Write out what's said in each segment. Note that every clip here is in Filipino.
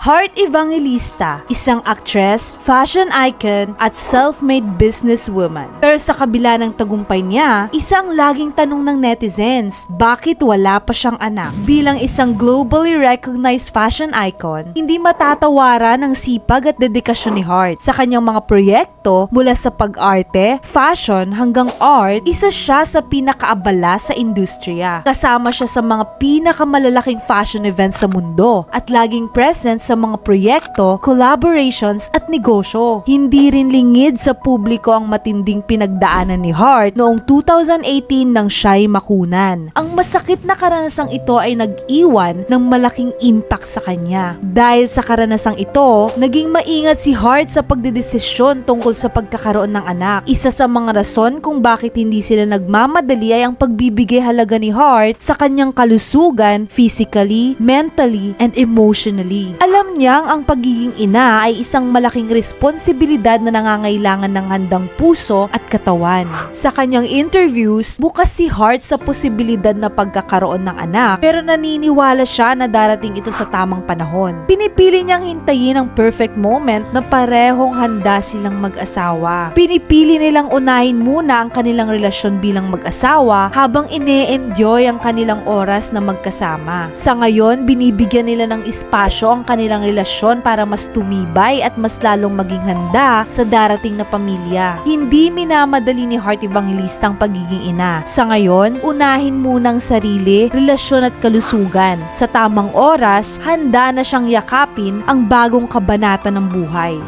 Heart Evangelista, isang actress, fashion icon, at self-made businesswoman. Pero sa kabila ng tagumpay niya, isang laging tanong ng netizens, bakit wala pa siyang anak? Bilang isang globally recognized fashion icon, hindi matatawaran ang sipag at dedikasyon ni Heart. Sa kanyang mga proyekto, mula sa pag-arte, fashion hanggang art, isa siya sa pinakaabala sa industriya. Kasama siya sa mga pinakamalalaking fashion events sa mundo at laging present sa mga proyekto, collaborations at negosyo. Hindi rin lingid sa publiko ang matinding pinagdaanan ni Heart noong 2018 nang siya'y makunan. Ang masakit na karanasang ito ay nag-iwan ng malaking impact sa kanya. Dahil sa karanasang ito, naging maingat si Heart sa pagdedesisyon tungkol sa pagkakaroon ng anak. Isa sa mga rason kung bakit hindi sila nagmamadali ay ang pagbibigay halaga ni Heart sa kanyang kalusugan, physically, mentally, and emotionally. Alam niyang ang pagiging ina ay isang malaking responsibilidad na nangangailangan ng handang puso at katawan. Sa kanyang interviews, bukas si Heart sa posibilidad na pagkakaroon ng anak, pero naniniwala siya na darating ito sa tamang panahon. Pinipili niyang hintayin ang perfect moment na parehong handa silang mag-asawa. Pinipili nilang unahin muna ang kanilang relasyon bilang mag-asawa habang ine-enjoy ang kanilang oras na magkasama. Sa ngayon, binibigyan nila ng espasyo ang kanilang relasyon para mas tumibay at mas lalong maging handa sa darating na pamilya. Hindi minamadali ni Heart Evangelista ang pagiging ina. Sa ngayon, unahin muna ang sarili, relasyon at kalusugan. Sa tamang oras, handa na siyang yakapin ang bagong kabanata ng buhay.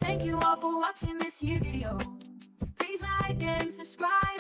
Thank you all for watching this video. Please like and subscribe.